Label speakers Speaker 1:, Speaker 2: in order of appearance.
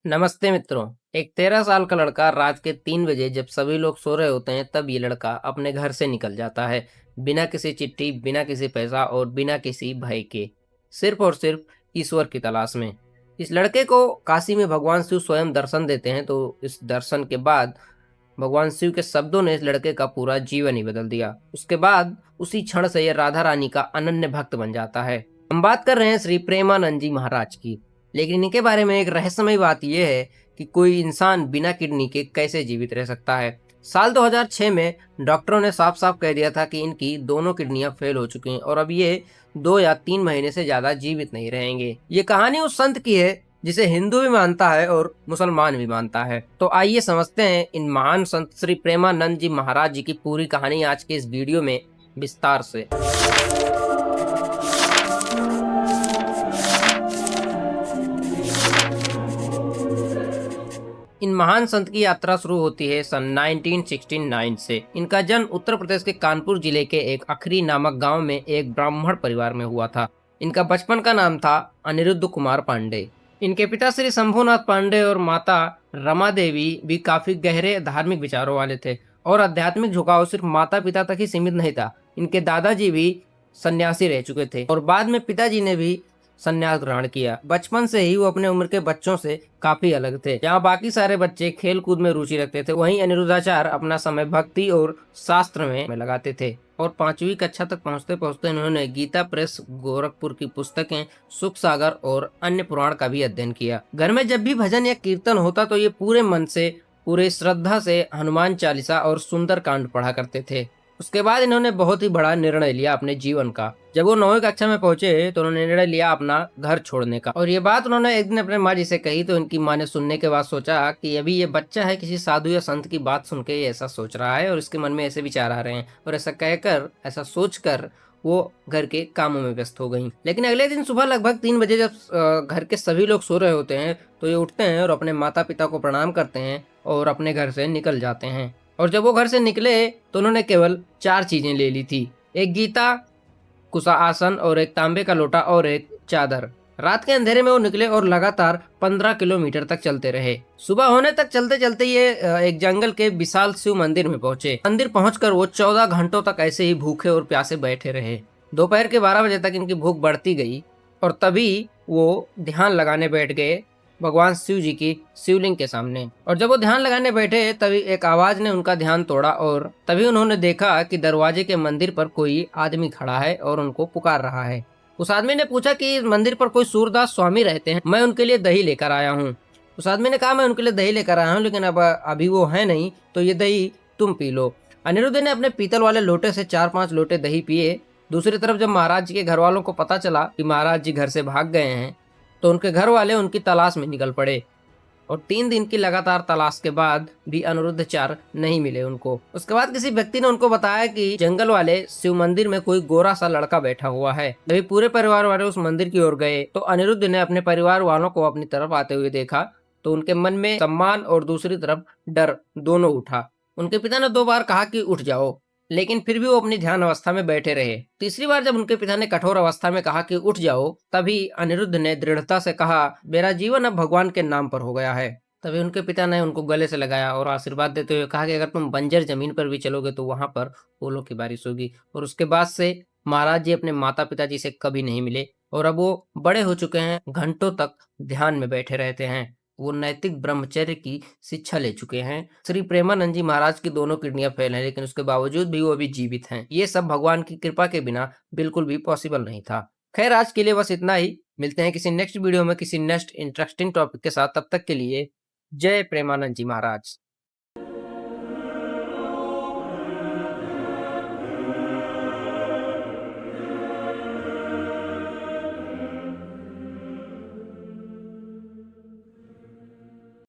Speaker 1: नमस्ते मित्रों। एक 13 साल का लड़का रात के 3 बजे जब सभी लोग सो रहे होते हैं तब ये लड़का अपने घर से निकल जाता है। बिना किसी चिट्ठी, बिना किसी पैसा और बिना किसी भय के, सिर्फ और सिर्फ ईश्वर की तलाश में। इस लड़के को काशी में भगवान शिव स्वयं दर्शन देते हैं। तो इस दर्शन के बाद भगवान शिव के शब्दों ने इस लड़के का पूरा जीवन ही बदल दिया। उसके बाद उसी क्षण से यह राधा रानी का अनन्य भक्त बन जाता है। हम बात कर रहे हैं श्री प्रेमानंद जी महाराज की। लेकिन इनके बारे में एक रहस्यमय बात यह है कि कोई इंसान बिना किडनी के कैसे जीवित रह सकता है। साल 2006 में डॉक्टरों ने साफ साफ कह दिया था कि इनकी दोनों किडनियां फेल हो चुकी हैं और अब ये 2 या 3 महीने से ज्यादा जीवित नहीं रहेंगे। ये कहानी उस संत की है जिसे हिंदू भी मानता है और मुसलमान भी मानता है। तो आइए समझते हैं इन महान संत श्री प्रेमानंद जी महाराज जी की पूरी कहानी आज के इस वीडियो में विस्तार से। इन महान संत की यात्रा शुरू होती है सन 1969 से। इनका जन्म उत्तर प्रदेश के कानपुर जिले के एक अखरी नामक गांव में एक ब्राह्मण परिवार में हुआ था। इनका बचपन का नाम था अनिरुद्ध कुमार पांडे। इनके पिता श्री शंभुनाथ पांडे और माता रमा देवी भी काफी गहरे धार्मिक विचारों वाले थे और आध्यात्मिक झुकाव सिर्फ माता पिता तक ही सीमित नहीं था। इनके दादाजी भी सन्यासी रह चुके थे और बाद में पिताजी ने भी संन्यास ग्रहण किया। बचपन से ही वो अपने उम्र के बच्चों से काफी अलग थे। जहाँ बाकी सारे बच्चे खेल कूद में रुचि रखते थे, वहीं अनिरुद्धाचार्य अपना समय भक्ति और शास्त्र में लगाते थे। और 5वीं कक्षा तक पहुंचते पहुंचते उन्होंने गीता प्रेस गोरखपुर की पुस्तकें, सुख सागर और अन्य पुराण का भी अध्ययन किया। घर में जब भी भजन या कीर्तन होता तो ये पूरे मन से, पूरे श्रद्धा से हनुमान चालीसा और सुंदर कांड पढ़ा करते थे। उसके बाद इन्होंने बहुत ही बड़ा निर्णय लिया अपने जीवन का। जब वो 9वीं कक्षा में पहुंचे तो उन्होंने निर्णय लिया अपना घर छोड़ने का। और ये बात उन्होंने एक दिन अपने माँ जी से कही तो उनकी माँ ने सुनने के बाद सोचा कि अभी ये बच्चा है, किसी साधु या संत की बात सुन के ये ऐसा सोच रहा है और इसके मन में ऐसे विचार आ रहे हैं। और ऐसा कहकर, ऐसा सोचकर वो घर के कामों में व्यस्त हो गई। लेकिन अगले दिन सुबह लगभग 3 बजे जब घर के सभी लोग सो रहे होते हैं तो ये उठते हैं और अपने माता पिता को प्रणाम करते हैं और अपने घर से निकल जाते हैं। और जब वो घर से निकले तो उन्होंने केवल 4 चीजें ले ली थी, एक गीता, कुशा आसन और एक तांबे का लोटा और एक चादर। रात के अंधेरे में वो निकले और लगातार 15 किलोमीटर तक चलते रहे। सुबह होने तक चलते चलते ये एक जंगल के विशाल शिव मंदिर में पहुंचे। मंदिर पहुंचकर वो 14 घंटों तक ऐसे ही भूखे और प्यासे बैठे रहे। दोपहर के 12 बजे तक इनकी भूख बढ़ती गई और तभी वो ध्यान लगाने बैठ गए भगवान शिव जी की शिवलिंग के सामने। और जब वो ध्यान लगाने बैठे तभी एक आवाज ने उनका ध्यान तोड़ा और तभी उन्होंने देखा कि दरवाजे के मंदिर पर कोई आदमी खड़ा है और उनको पुकार रहा है। उस आदमी ने पूछा कि इस मंदिर पर कोई सूरदास स्वामी रहते हैं, मैं उनके लिए दही लेकर आया हूँ। उस आदमी ने कहा, मैं उनके लिए दही लेकर आया हूँ, लेकिन अब अभी वो है नहीं, तो ये दही तुम पी लो। अनिरुद्ध ने अपने पीतल वाले लोटे से 4-5 लोटे दही पिए। दूसरी तरफ जब महाराज जी के घर वालों को पता चला कि महाराज जी घर से भाग गए हैं तो उनके घर वाले उनकी तलाश में निकल पड़े। और 3 दिन की लगातार तलाश के बाद भी अनिरुद्धाचार्य नहीं मिले उनको। उसके बाद किसी व्यक्ति ने उनको बताया कि जंगल वाले शिव मंदिर में कोई गोरा सा लड़का बैठा हुआ है। तभी पूरे परिवार वाले उस मंदिर की ओर गए तो अनिरुद्ध ने अपने परिवार वालों को अपनी तरफ आते हुए देखा तो उनके मन में सम्मान और दूसरी तरफ डर दोनों उठा। उनके पिता ने 2 बार कहा कि उठ जाओ, लेकिन फिर भी वो अपनी ध्यान अवस्था में बैठे रहे। तीसरी बार जब उनके पिता ने कठोर अवस्था में कहा कि उठ जाओ, तभी अनिरुद्ध ने दृढ़ता से कहा, मेरा जीवन अब भगवान के नाम पर हो गया है। तभी उनके पिता ने उनको गले से लगाया और आशीर्वाद देते हुए कहा कि अगर तुम बंजर जमीन पर भी चलोगे तो वहां पर फूलों की बारिश होगी। और उसके बाद से महाराज जी अपने माता पिता जी से कभी नहीं मिले और अब वो बड़े हो चुके हैं, घंटों तक ध्यान में बैठे रहते हैं। वो नैतिक ब्रह्मचर्य की शिक्षा ले चुके हैं। श्री प्रेमानंद जी महाराज की दोनों किडनियां फेल हैं, लेकिन उसके बावजूद भी वो अभी जीवित हैं। ये सब भगवान की कृपा के बिना बिल्कुल भी पॉसिबल नहीं था। खैर, आज के लिए बस इतना ही। मिलते हैं किसी नेक्स्ट वीडियो में किसी नेक्स्ट इंटरेस्टिंग टॉपिक के साथ। तब तक के लिए जय प्रेमानंद जी महाराज।